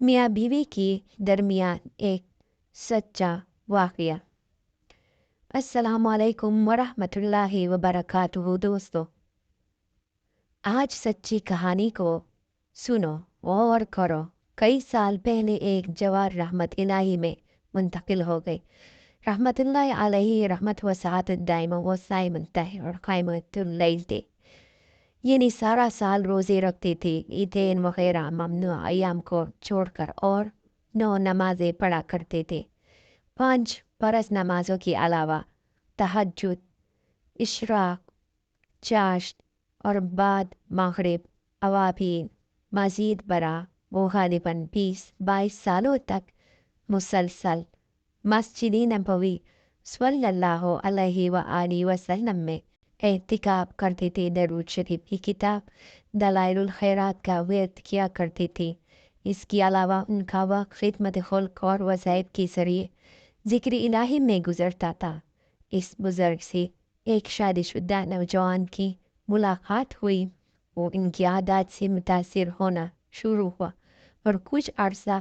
میاں بیوی کی درمیان ایک سچا واقعہ۔ السلام علیکم ورحمۃ اللہ وبرکاتہ دوستو، آج سچی کہانی کو سنو، غور کرو۔ کئی سال پہلے ایک جوار رحمت الہی میں منتقل ہو گئی۔ رحمت اللہ علیہ رحمت و سعادت دائمہ و صائمۃ اور قائمۃ اللیل تھے، یعنی سارا سال روزے رکھتی تھی، عیدین وغیرہ ممنوع ایام کو چھوڑ کر، اور 9 نمازیں پڑھا کرتے تھے۔ 5 فرض نمازوں کے علاوہ تہجد، اشراق، چاشت اور بعد مغرب اوابین۔ مزید برآں وہ غالباً 20-22 سالوں تک مسلسل مسجد نبوی صلی اللہ علیہ وآلہ وسلم میں اعتکاف کرتے تھے، درود شریف کی کتاب دلائل الخیرات کا ورد کیا کرتی تھی۔ اس کے علاوہ ان کا وقت خدمت خلق اور وظائف کے ذریعے ذکر الہی میں گزرتا تھا۔ اس بزرگ سے ایک شادی شدہ نوجوان کی ملاقات ہوئی۔ وہ ان کی عادات سے متاثر ہونا شروع ہوا اور کچھ عرصہ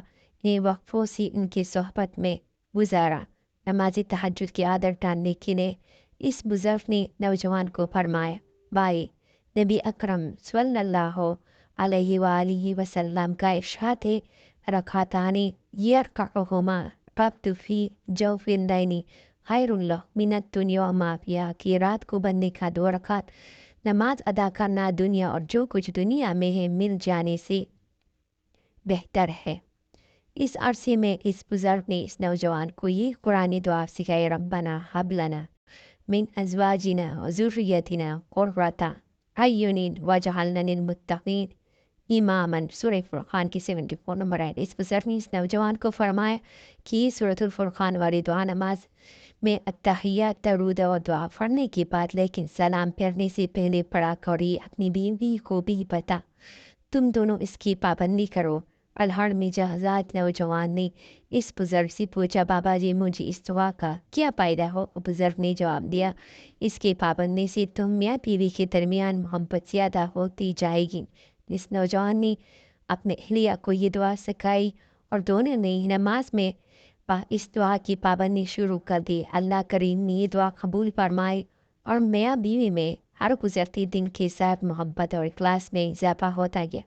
وقفوں سے ان کی صحبت میں گزارا۔ نماز تہجد کی عادت ڈالنے کے لیے اس بزرگ نے نوجوان کو فرمایا، بھائی، نبی اکرم صلی اللہ علیہ وآلہ وسلم کا ارشاد ہے، رکعتان یرکعہما العبد فی جوف اللیل خیر من الدنیا وما فیہا، کہ رات کو بندے کا 2 رکعت نماز ادا کرنا دنیا اور جو کچھ دنیا میں ہے مل جانے سے بہتر ہے۔ اس عرصے میں اس بزرگ نے اس نوجوان کو یہ قرآنی دعا سکھائی، ربنا ہب لنا من ازواجنا و ذریتنا قرۃ اعین واجعلنا للمتقین اماما۔ سورہ فرقان کی 74 نمبر آیت۔ اس بزرگ نے اس نوجوان کو فرمایا کہ سورۃ الفرقان والی دعا نماز میں التحیات، درود و دعا پڑھنے کے بعد لیکن سلام پھیرنے سے پہلے پڑھا کری، اپنی بیوی کو بھی بتا، تم دونوں اس کی پابندی کرو۔ الحر میں جہازات نوجوان نے اس بزرگ سے پوچھا، بابا جی، مجھے اس دعا کا کیا فائدہ ہو؟ بزرگ نے جواب دیا، اس کے پابندی سے تم میاں بیوی کے درمیان محبت زیادہ ہوتی جائے گی۔ اس نوجوان نے اپنے اہلیہ کو یہ دعا سکھائی اور دونوں نے نماز میں اس دعا کی پابندی شروع کر دی۔ اللہ کریم نے یہ دعا قبول فرمائی اور میاں بیوی میں ہر گزرتے دن کے ساتھ محبت اور اخلاص میں اضافہ ہوتا گیا۔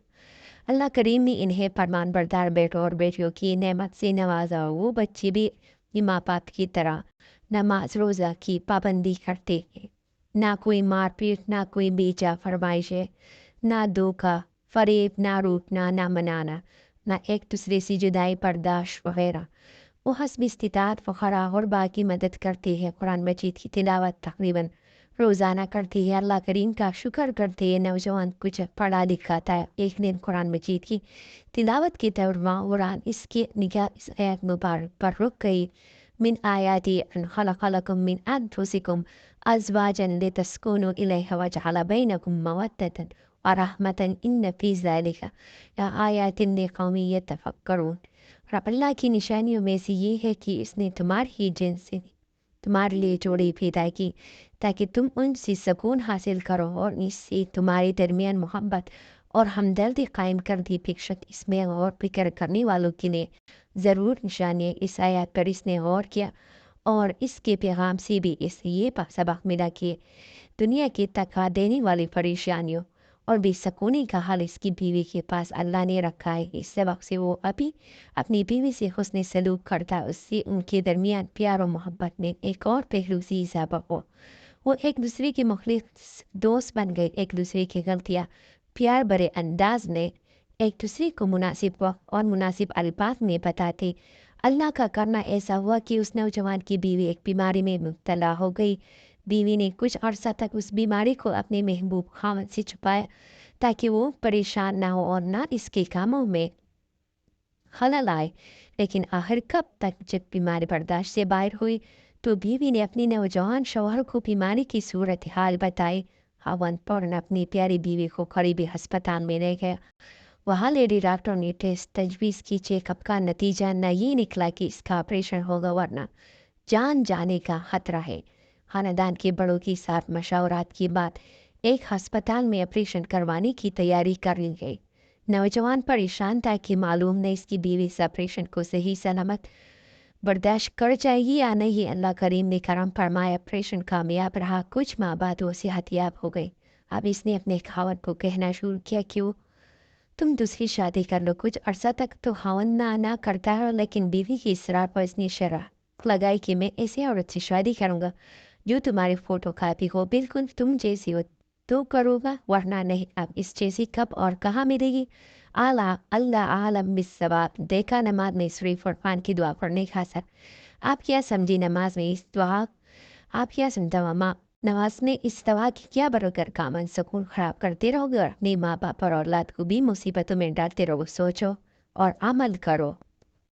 اللہ کریم نے انہیں فرمان بردار بیٹوں اور بیٹیوں کی نعمت سے نوازا اور وہ بچے بھی ماں باپ کی طرح نماز روزہ کی پابندی کرتے ہیں۔ نہ کوئی مار پیٹ، نہ کوئی بیجا فرمائش ہے، نہ دھوکہ، فریب، نہ روٹنا، نہ منانا، نہ ایک دوسرے سے جدائی برداشت وغیرہ۔ وہ حسب استطاعت فقراء اور باقی مدد کرتے ہیں۔ قرآن مجید کی تلاوت تقریباً روزانہ کرتے ہیں۔ اللہ کریم کا شکر کرتے ہیں۔ نوجوان کچھ پڑھا لکھا تھا۔ ایک دن قرآن مجید کی تلاوت کے دوران اس کی نگاہ اس آیت مبارک پر رک گئی، من آیاتی ان خلق لکم من انفسکم ازواجا لتسکنوا الیہا وجعل بینکم مودۃ ورحمۃ ان فی ذلک لآیات لقوم یتفکرون۔ رب اللہ کی نشانیوں میں سے یہ ہے کہ اس نے تمہاری جنس سے تمہارے لیے جوڑی پیدا کی تاکہ تم ان سے سکون حاصل کرو، اور اس سے تمہارے درمیان محبت اور ہمدردی قائم کر دی۔ بشک اس میں غور فکر کرنے والوں کے لیے ضرور نشانی ہے۔ اس آیات پر اس نے غور کیا اور اس کے پیغام سے بھی اس سے یہ سبق ملا کہ دنیا کی تکا دینے والی پریشانیوں اور بے سکونی کا حل اس کی بیوی کے پاس اللہ نے رکھا ہے۔ اس سبق سے وہ ابھی اپنی بیوی سے حسن سلوک کرتا، اس سے ان کے درمیان پیار و محبت میں ایک اور پہلو سے اضافہ ہو۔ وہ ایک دوسرے کے مخلص دوست بن گئے، ایک دوسرے کی غلطیاں پیار بھرے انداز میں ایک دوسرے کو مناسب وقت اور مناسب الفاظ میں بتاتے۔ اللہ کا کرنا ایسا ہوا کہ اس نوجوان کی بیوی ایک بیماری میں مبتلا ہو گئی۔ بیوی نے کچھ عرصہ تک اس بیماری کو اپنے محبوب خاوند سے چھپایا تاکہ وہ پریشان نہ ہو اور نہ اس کے کاموں میں خلل آئے، لیکن آخر کب تک جب بیماری برداشت سے باہر ہوئی تو بیوی نے اپنے نوجوان شوہر کو بیماری کی صورتحال بتائی۔ خاوند فوراً اپنی پیاری بیوی کو قریبی ہسپتال میں لے گیا۔ وہاں لیڈی ڈاکٹر نے ٹیسٹ تجویز کی۔ چیک اپ کا نتیجہ نہ یہ نکلا کہ اس کا آپریشن ہوگا ورنہ جان جانے کا خطرہ ہے۔ خاندان کے بڑوں کی ساتھ مشاورات کے بعد ایک ہسپتال میں آپریشن کروانے کی تیاری کر لی گئی۔ نوجوان پریشان تھا کہ معلوم نہیں اس کی بیوی اس آپریشن کو صحیح سلامت برداشت کر جائے گی یا نہیں۔ اللہ کریم نے کرم فرمایا، آپریشن کامیاب رہا، کچھ ماہ بعد وہ صحت یاب ہو گئی۔ اب اس نے اپنے خاوند کو کہنا شروع کیا کہ تم دوسری شادی کر لو۔ کچھ عرصہ تک تو خاوند نہ کرتا ہے، لیکن بیوی کی اصرار پر اس نے شرط لگائی کہ میں ایسے عورت سے شادی کروں گا جو تمہاری فوٹو کاپی ہو، بالکل تم جیسی ہو تو کروں گا، ورنہ نہیں۔ اب اس جیسی کب اور کہاں ملے گی؟ اللہ عالم بالثواب۔ دیکھا نماز میں سورہ فرقان کی دعا پڑھنے کا اثر۔ آپ کیا سمجھی نماز میں اس دعا؟ آپ کیا سمجھا نماز میں اس دعا کی کیا برکت کا امن سکون خراب کرتے رہو گے اور اپنے ماں باپ اور اولاد کو بھی مصیبتوں میں ڈالتے رہو؟ سوچو اور عمل کرو۔